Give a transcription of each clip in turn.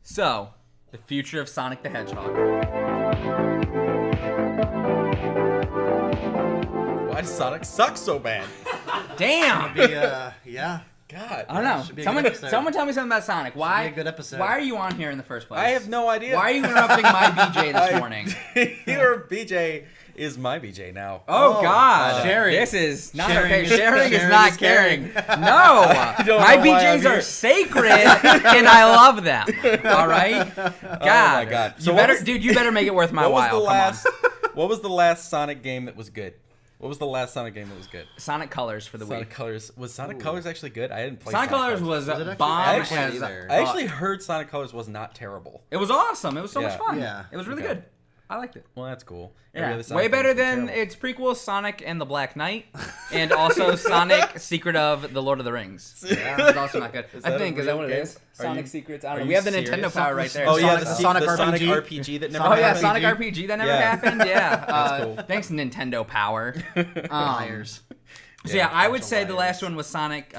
So, the future of Sonic the Hedgehog. Why does Sonic suck so bad? Damn! Yeah. God. I don't know. Should be a good episode. Someone tell me something about Sonic. Why? Should be a good episode. Why are you on here in the first place? I have no idea. Why are you interrupting my BJ this morning? Your BJ is my BJ now. Oh, God. sharing. This is not Sharing okay. is- Sharing is sharing not is caring. caring. No. don't My know why I'm BJs here. are sacred, and I love them. All right? God. Oh, my God. So You what better, was- dude, you better make it worth my while. Come on. What was the last Sonic game that was good? What was the last Sonic game that was good? Sonic Colors for the Sonic Wii. Colors. Was Sonic Colors actually good? I didn't play Sonic Colors was Was it actually- bomb. I actually as either. I actually heard Sonic Colors was not terrible. It was awesome. It was so Yeah. much fun. Yeah. It was really Okay. good. I liked it. Well, that's cool. Every Yeah, other Sonic way game's better been than terrible. its prequel, Sonic and the Black Knight, and also Sonic Secret of the Lord of the Rings. Yeah, it's also not good. Is I that think a is that real what it game? is? Are Sonic you- Secrets. I are don't know. you We have the serious? Nintendo power right there. Oh yeah, Sonic- the Sonic Sonic RPG? RPG that never Oh yeah, happened. Sonic RPG that never Yeah. happened. Yeah, That's cool. Thanks Nintendo power. Liars. So yeah, I would bunch of say the liars. last one was Sonic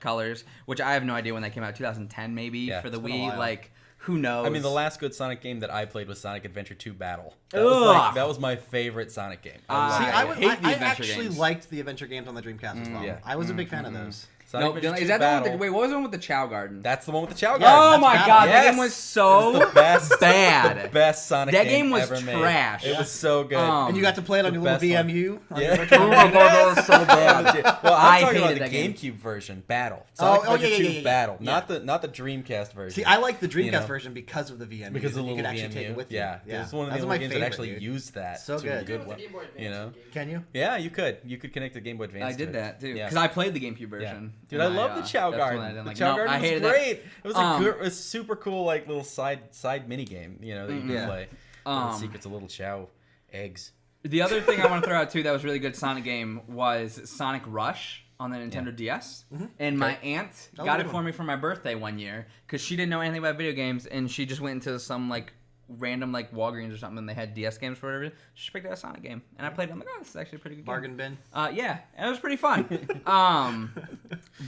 Colors, which I have no idea when that came out. 2010 maybe Yeah, for the it's been a Wii. while. Like who knows? I mean, the last good Sonic game that I played was Sonic Adventure 2 Battle. Ugh. That was my favorite Sonic game. See, I I hate the I adventure actually games. liked the adventure games on the Dreamcast as well. Yeah. I was a big fan of those. Sonic No, Adventure is 2 that the one with the, Battle. wait? What was the one with the Chow Garden? That's the one with the Chow Garden. Oh That's my Battle. god, that Yes. game was so It was the best, bad. The best Sonic That game game was ever made. trash. It was so good. And you got to play it on The your little best one. VMU. On Yeah. your virtual Oh my machine. god, that was so bad. Well, I I'm talking about hated the that game. GameCube version, Battle. Oh, Sonic oh, Adventure yeah, 2 yeah. Battle, Yeah. not the Dreamcast version. See, I like the Dreamcast You know? version because of the VMU. Because of the you could little actually take VMU. it with you. Yeah, it was one of That the was my only games that favorite, actually dude. used that. So to good. a good one. You know? Can you? Yeah, you could. You could connect the Game Boy Advance. I to did it. that too Yeah. because I played the GameCube version. Dude, I And love the Chow that's the one I Garden. didn't The like. Chow No, Garden I was hated great. It was Um, a super cool like little side mini game, you know, that you could Yeah. play. The secrets of little Chow eggs. The other thing I want to throw out too that was really good Sonic game was Sonic Rush on the Nintendo DS. And my aunt was got a it good for one. me for my birthday one year because she didn't know anything about video games and she just went into some like random like Walgreens or something and they had DS games for whatever. She picked out a Sonic game and I played it. I'm like, oh, this is actually a pretty good game. Bargain bin. Yeah, and it was pretty fun.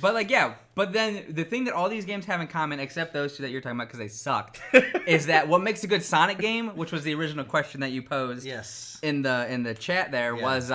But like, yeah, but then the thing that all these games have in common, except those two that you're talking about because they sucked, is that what makes a good Sonic game, which was the original question that you posed Yes. in the chat there, Yeah. was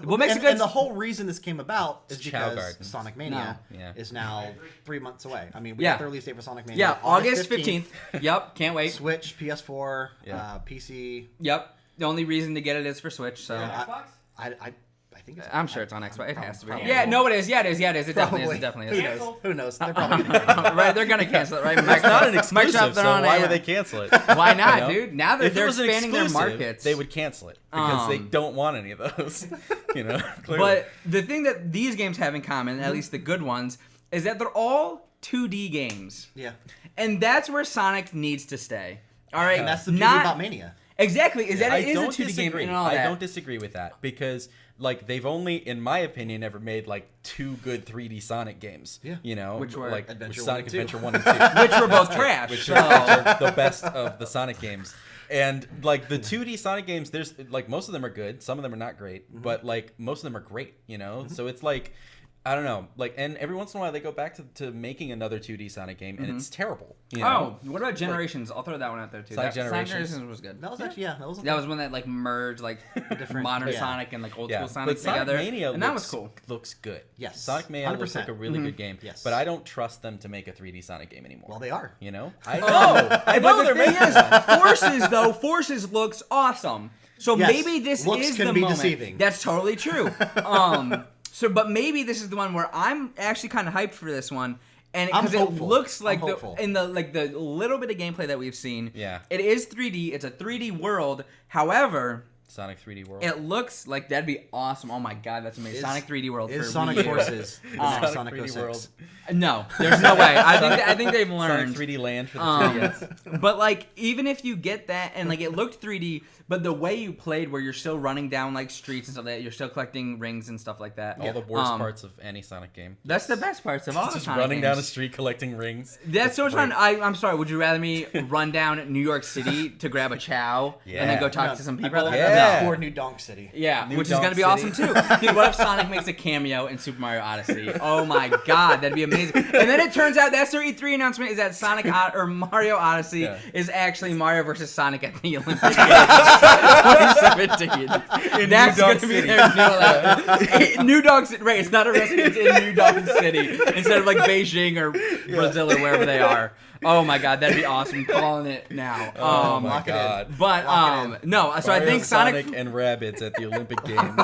what makes and, a good. and the whole reason this came about is It's Chow because Gardens. Sonic Mania No. Yeah. is now 3 months away. I mean, we Yeah. got the release date for Sonic Mania. yeah, August 15th. Yep, can't wait. Switch, PS4, Yeah. PC. Yep, the only reason to get it is for Switch. So I think it's. I'm sure it's on Xbox. It has to be. Probably. Yeah, no, it is. Yeah, it is. Yeah, it is. It definitely is. It Probably. definitely is. Who knows? They're probably gonna cancel it. Right, they're gonna cancel it, right? It's not an exclusive, Microsoft, so they're on why a- would they cancel it? Why not, You know? dude? Now that If it they're was an expanding their exclusive, markets, they would cancel it because they don't want any of those. You know, clearly. But the thing that these games have in common, at least the good ones, is that they're all 2D games. Yeah. And that's where Sonic needs to stay. All right? And that's the beauty Not about Mania. Exactly. Is that I it is a don't 2D game disagree. and all I that. don't disagree with that because like they've only, in my opinion, ever made like 2 good 3D Sonic games. Yeah. You know, Which were like Adventure Sonic 1 and 2. Adventure 1 and 2. Which were both trash. Which so. are the best of the Sonic games. And like the 2D Sonic games, there's like most of them are good, some of them are not great, but like most of them are great, you know? So it's like I don't know, like, and every once in a while they go back to making another 2D Sonic game, and it's terrible. You know? Oh, what about Generations? I'll throw that one out there too. Sonic Sonic Generations? was good. That was actually That was when that like merged like Different- modern yeah. Sonic and like old Yeah, school Sonic but Sonic together, Mania and that was cool. looks good. Yes. Sonic Mania looks 100%. like a really good game. Yes. But I don't trust them to make a 3D Sonic game anymore. Well, they are. You know? I know. But I know the they're thing making is, Forces looks awesome. So Yes, maybe this looks is can the be moment. deceiving. That's totally true. But maybe this is the one where I'm actually kind of hyped for this one, and I'm because it hopeful. looks like I'm hopeful. in the little bit of gameplay that we've seen, Yeah. it is 3D. It's a 3D world. However, Sonic 3D World. it looks like that'd be awesome. Oh my god, that's amazing! Is- Sonic 3D world Is for Sonic Wii U. Forces the next Sonic Sonic 3D 06? World. No, there's no way. I think they've Sonic learned. 3D Land for the 3DS. But like, even if you get that, and like it looked 3D, but the way you played, where you're still running down like streets and stuff like that, you're still collecting rings and stuff like that. All the worst parts of any Sonic game. That's the best parts of all the Just Sonic running down a games. street collecting rings. That's so much great. fun. I'm sorry. Would you rather me run down New York City to grab a chow and then go talk to some people? I'd rather- Yeah. Yeah. Or New Donk City. Yeah, New which is Donk gonna be City. awesome too. Dude, what if Sonic makes a cameo in Super Mario Odyssey? Oh my god, that'd be amazing. And then it turns out that's their E3 announcement is that or Mario Odyssey is actually Mario versus Sonic at the Olympic Games 2017. That's Donk gonna be City. their New Donk City. Right, it's not a wrestling, it's in New Donk City instead of like Beijing or Brazil or wherever they are. Oh my god, that'd be awesome. I'm calling it now. Oh my lock it in. god. But no, so I Mario, think Sonic and Rabbids at the Olympic Games.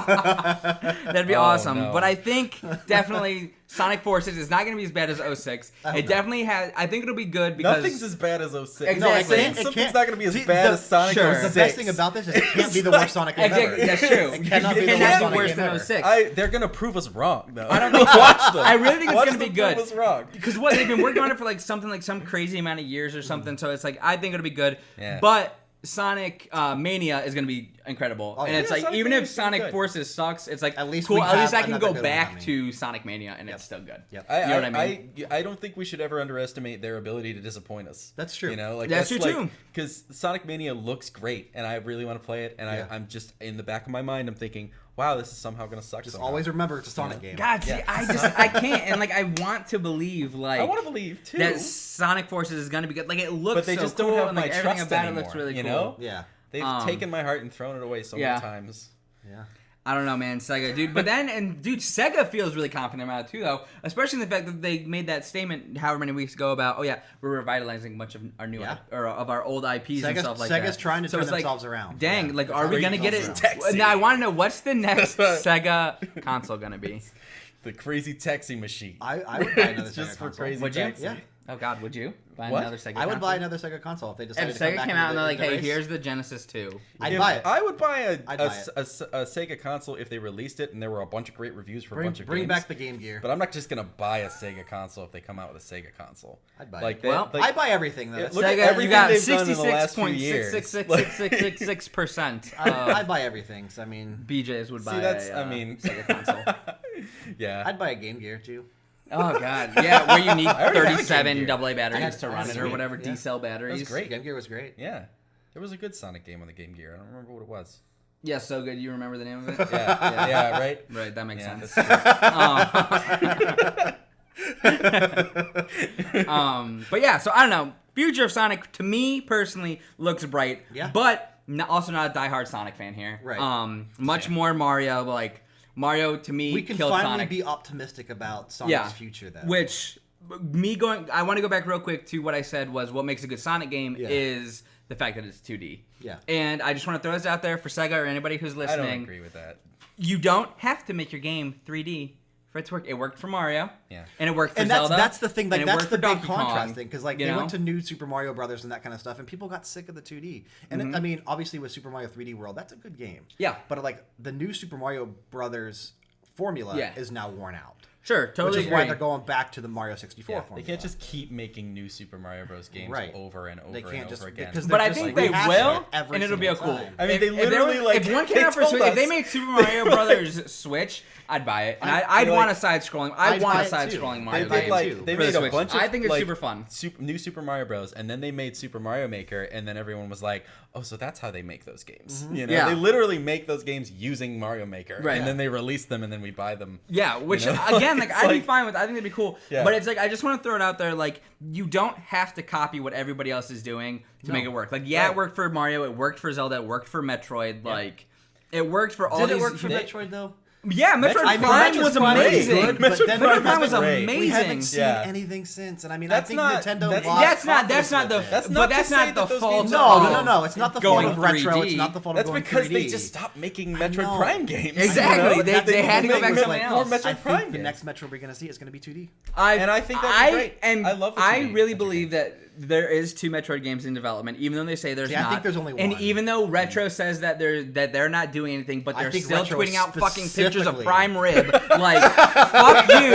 that'd be Oh, awesome. no. But I think definitely Sonic Forces is not going to be as bad as 06. It definitely has. I think it'll be good because Nothing's as bad as 06. Exactly. No, it can't. Something's not going to be as See, bad the- as Sonic sure. 06. The best thing about this is it can't be the worst Sonic game ever. Exactly, that's true. It cannot be It the cannot worst be Sonic worse game than ever. 06. They're going to prove us wrong, though. I don't think Watch them. I really think it's Watch going to be them good. Prove us wrong. Because what they've been working on it for like something like some crazy amount of years or something. So it's like I think it'll be good. Yeah. But Sonic Mania is going to be incredible. Oh, and yeah. it's Yeah, like Sonic even Mania if is gonna be Sonic good. Forces sucks, it's like At least cool. we At least have I can another go good one back coming. to Sonic Mania and it's still good. Yep. You know what I mean? I don't think we should ever underestimate their ability to disappoint us. That's true. You know, like That's true, too. Because Sonic Mania looks great, and I really want to play it. And Yeah. I'm just in the back of my mind, I'm thinking, wow, this is somehow going to suck. Just somehow. always remember it's a Sonic game. God, see, Yeah. I can't, and like I want to believe like I want to believe too. that Sonic Forces is gonna be good. Like it looks But they so just cool, don't have and my like everything trust about anymore. it looks really you cool. know, Yeah. they've taken my heart and thrown it away so yeah. many times. Yeah. I don't know, man, Sega, dude. But then, Sega feels really confident about it too, though. Especially in the fact that they made that statement however many weeks ago about, oh yeah, we're revitalizing a bunch of our new or of our old IPs and stuff like that. Sega's trying to turn it's like, themselves around. Dang, Yeah. like, They're are we turning gonna get it? themselves around. Now I want to know what's the next Sega console gonna be? The crazy taxi machine. I would buy another It's just Sega for console. crazy Would you? taxi. Yeah. Oh God, would you buy What? another Sega? I would console? buy another Sega console if they decided If to come Sega back came into out and they're the- like, the hey, race. here's the Genesis 2. I'd buy it. I would buy I'd buy a Sega console if they released it and there were a bunch of great reviews for a bunch of Bring games. back the Game Gear. But I'm not just gonna buy a Sega console if they come out with a Sega console. I'd buy like it. that, Well, like, I'd buy everything though. Yeah, That's- look at Sega, you everything got they've done in the last few years. 66.66666% I'd buy everything. So I mean, BJ's would buy See, that's a I mean, Sega console. yeah. I'd buy a Game Gear too. Oh God, yeah, where you need already have a Game 37 Gear. AA batteries to I run had it or sweet. whatever Yeah. D-cell batteries. That was great. Game Gear was great. Yeah. There was a good Sonic game on the Game Gear. I don't remember what it was. Yeah, so good. You remember the name of it? Yeah, yeah, right. Right, that makes Yeah, sense. that's true. But yeah, so I don't know. Future of Sonic to me personally looks bright. Yeah. But also not a diehard Sonic fan here. Right. Much more Mario. Like Mario to me We can killed finally Sonic. be optimistic about Sonic's future though. Which I want to go back real quick to what I said was what makes a good Sonic game is the fact that it's 2D. Yeah. And I just want to throw this out there for Sega or anybody who's I listening. don't agree with that. You don't have to make your game 3D for it to work. It worked for Mario. Yeah. And it worked for and Zelda. that's the thing. Like and it that's worked the for big Donkey contrast Kong, thing because like you they know? went to new Super Mario Brothers and that kind of stuff, and people got sick of the 2D. And Mm-hmm. I mean, obviously with Super Mario 3D World, that's a good game. Yeah. But like the new Super Mario Brothers formula is now worn out. Sure, totally Which is why agree. they're going back to the Mario 64 Yeah, formula. they can't just keep making new Super Mario Bros. Games Right. over and over They can't and just over again. because But they're I just, think like, they rehashing will, it every and it'll be a single cool. time. I mean, If- they if there literally, was- like, if one they came out for told Switch, if they us- made Super Mario Brothers Switch, I'd buy it, and I'd like- want a side-scrolling. I'd want buy a it too. side-scrolling Mario I'd buy game. it like, too. they for the made a Switch. bunch of I think it's like, super fun. New Super Mario Bros. And then they made Super Mario Maker, and then everyone was like, "Oh, so that's how they make those games." You know, Yeah. they literally make those games using Mario Maker, Right. and then they release them, and then we buy them. Yeah, which You know? again, like It's I'd be like- fine with. I think that'd be cool. Yeah. But it's like I just want to throw it out there. Like you don't have to copy what everybody else is doing to make it work. Like yeah, Right. it worked for Mario. It worked for Zelda. It worked for Metroid. Like it worked for all Did these. it work for Metroid though? Yeah, Metroid I mean, Prime Metroid was Prime was amazing. good, but Metroid then Metroid Prime was great. amazing. We haven't seen Yeah. anything since, and I mean, That's I think not- Nintendo that's- lost That's not confidence the with it. That's but not to that's say not that the those fault. games of No. It's not the going fault of retro. 3D. It's not the fault That's of going because 3D. they just stopped making Metroid know. Prime games. Exactly. You know? They had to go make back to more something more else. Metroid I Prime think the games. next Metroid we're gonna see is gonna be 2D. And I think that'd be great. And I love the I 2D really Metroid believe games. that there is 2 Metroid games in development, even though they say there's See, I not. think there's only And one. even though Retro says that they're not doing anything, but I they're think still Retro tweeting out fucking pictures of specifically- Prime Rib, like fuck you.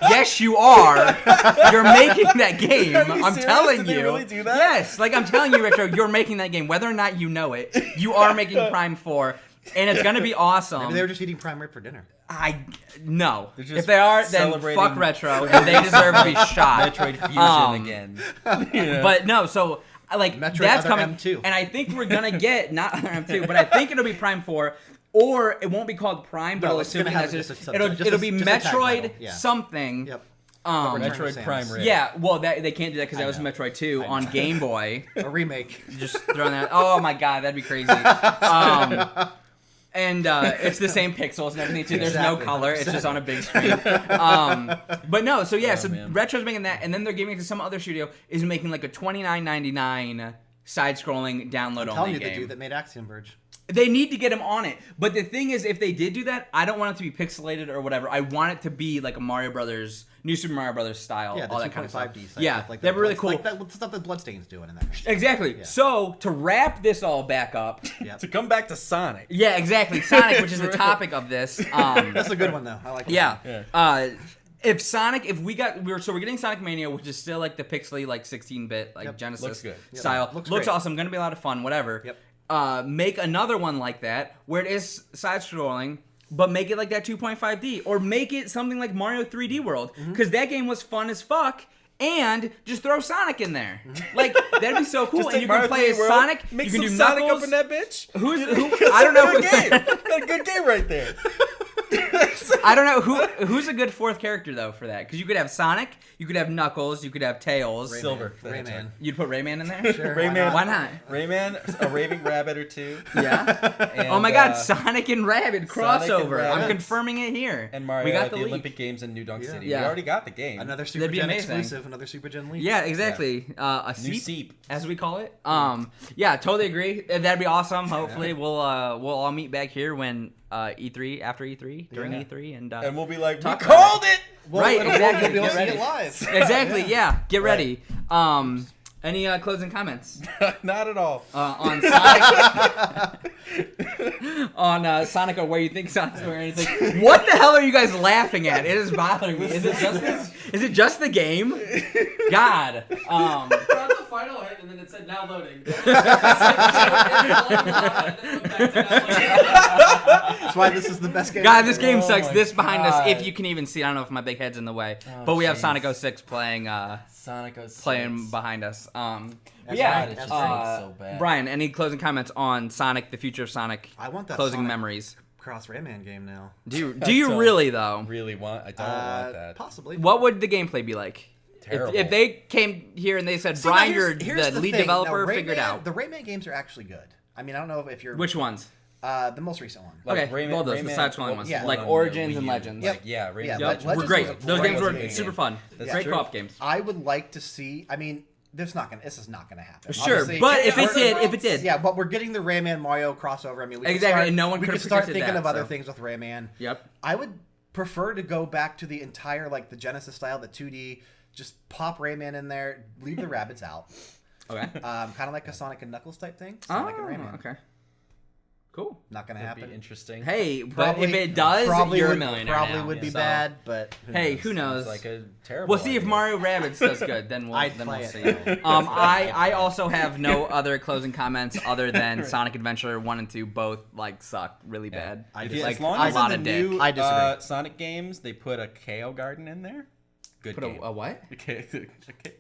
Yes, you are. You're making that game. Are you I'm serious? telling Did you. they really do that? Yes, like I'm telling you, Retro. You're making that game, whether or not you know it. You are making Prime 4. And it's gonna be awesome. Maybe they were just eating prime rib for dinner. No. They're just If they are, then celebrating fuck Retro, and they deserve to be shot. Metroid Fusion again. You know? But no, so like Metroid that's Other coming. M2. And I think we're gonna get not Other M2, but I think it'll be Prime 4. Or it won't be called Prime, but No, it'll it's gonna assume have that's just a- it'll be just a tag Metroid title, yeah. something. Yep. Metroid Prime Red. Yeah, well, they can't do that because that was know. Metroid 2 on Game Boy. A remake. Just throwing that. Oh my god, that'd be crazy. And it's the same pixels and everything too. There's no Exactly. color. It's just on a big screen. But no, so yeah, so man. Retro's making that, and then they're giving it to some other studio is making like a $29.99 side-scrolling download Telling only you, game. the dude that made Axiom Verge. They need to get him on it. But the thing is, if they did do that, I don't want it to be pixelated or whatever. I want it to be like a Mario Brothers, New Super Mario Brothers style, Yeah, the all that kind of stuff. 2.5D stuff. Yeah, like that'd be really cool. Like that stuff that Bloodstain's doing in that. Exactly. Yeah. So to wrap this all back up, Yep. To come back to Sonic. yeah, exactly. Sonic, which is the topic of this. That's a good one though. I like it. Yeah. If Sonic, we're getting Sonic Mania, which is still like the pixely, like 16-bit, like Yep. Genesis Looks good. Yep. style. Looks Looks great. awesome. Gonna be a lot of fun. Whatever. Yep. Make another one like that where it is side scrolling, but make it like that 2.5D, or make it something like Mario 3D World, because that game was fun as fuck. And just throw Sonic in there, like that'd be so cool. Just And take you can Mario play as 3D World, Sonic. Make You some can do Sonic Knuckles. up in that bitch. Who? I don't know. Good game. Got a good game right there. I don't know who's a good fourth character though for that, because you could have Sonic, you could have Knuckles, you could have Tails. Silver. Rayman. You'd put Rayman in there. Sure, Rayman. Why not? Rayman, a raving rabbit or two. Yeah. And, Oh my God, Sonic and Rabbit Sonic and crossover. I'm Rabbids. confirming it here. And Mario we got at the leak. Olympic Games in New Dunk City. Yeah. We already got the game. Another That'd be SuperGen amazing. exclusive. Another SuperGen leak. Yeah, exactly. A New seep, seep. as we call it. Yeah, totally agree. That'd be awesome. Hopefully, we'll all meet back here when E3, after E3, during Yeah. E3, and And we'll be like, we talk about called it! right, exactly. You'll be able to Get see it ready. live. Exactly. Yeah. Get Right. ready. Any closing comments Not at all. on Sonic? On Sonic, or where you think Sonic's or anything? What the hell are you guys laughing at? It is bothering me. Is it just this? Is it just the game? God. We're on the final hit, and then it said now loading. That's why this is the best game. God, this game Oh sucks. my This behind us, if God. you can even see. I don't know if my big head's in the way, Oh, but we have jeez. Sonic 06 playing Sonic 06. behind us. That's Yeah. right, it just looks so bad. Brian, any closing comments on Sonic, the future of Sonic? I want that closing Sonic memories. Cross Rayman game now. Do I you don't really though? Really want? I don't want that. Possibly. What would the gameplay be like? Terrible. If they came here and they said, See, now Brian, here's- you're here's the lead thing. developer, Now, figure it out. The Rayman games are actually good. I mean, I don't know if you're Which ones? the most recent one. Like Okay, all those, the side-scrolling ones. Yeah. Like on Origins the and Wii U. Legends. Like, yeah, Rayman. Yeah, Yep, Legends were great. was a Those great games were game. super fun. That's Great true. co-op games. I would like to see. I mean, this is not gonna happen. Sure, Obviously, but yeah, if it we're- did, yeah, but we're getting the Rayman Mario crossover. I mean, we could Exactly, start, and no one we could could have start predicted thinking that, of other so. things with Rayman. Yep. I would prefer to go back to the entire like the Genesis style, the 2D. Just pop Rayman in there, leave the rabbits out. Okay. Kind of like a Sonic and Knuckles type thing. Sonic and Rayman. Okay. Cool. Not gonna That'd happen. be interesting. Hey, but Probably- if it does, probably you're would, a millionaire Probably now, would be so. bad, but Hey, who knows? It's like a terrible. We'll see if idea. Mario Rabbids does good. Then we'll I'd then play we'll it. see. I also have no other closing comments other than Sonic Adventure 1 and 2 both like suck really bad. I If just- you- like as long a as lot in of the dick. new I disagree. Sonic games, they put a KO garden in there. Good Put game. a what?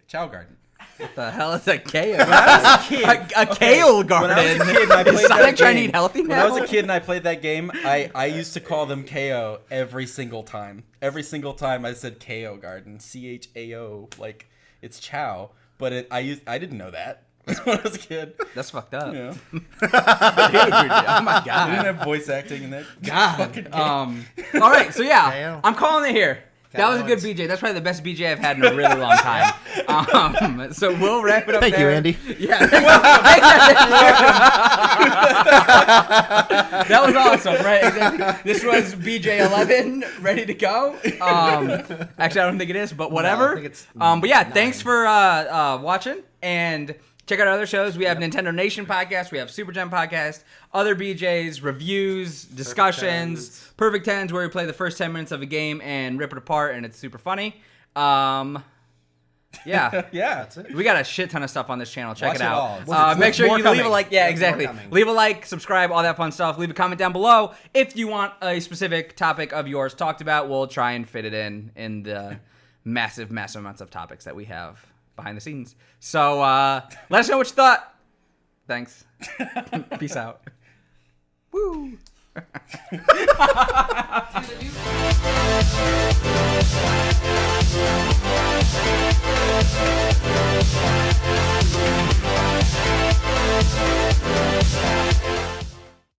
Chow garden. What the hell is a kale? When I was a kid, a kale garden. When I was a kid and I played Is Sonic that trying to game, eat healthy when now? I was a kid and I played that game, I used to call them KO every single time. Every single time I said KO garden, CHAO, like it's Chow. But I didn't know that when I was a kid. That's fucked up. You know, Dude, oh my we god. didn't have voice acting in that. God. fucking game. All right, so yeah, Damn. I'm calling it here. That was a good BJ. That's probably the best BJ I've had in a really long time. So we'll wrap it up Thank there. you, Andy. Yeah. That was awesome, right? Exactly. This was BJ11, ready to go. Actually, I don't think it is, but whatever. I think it's But yeah, 9. thanks for watching, and check out our other shows. We have Nintendo Nation podcast, we have SuperGen podcast, other BJs, reviews, discussions, Perfect Tens, where we play the first 10 minutes of a game and rip it apart, and it's super funny. Yeah. Yeah, that's it. We got a shit ton of stuff on this channel. Check Watch it it out. all. It's- Make sure more you leave a coming. like. Yeah, There's more exactly. coming. Leave a like, subscribe, all that fun stuff. Leave a comment down below if you want a specific topic of yours talked about. We'll try and fit it in the massive amounts of topics that we have behind the scenes. So let us know what you thought. Thanks. Peace out. Woo. See the new-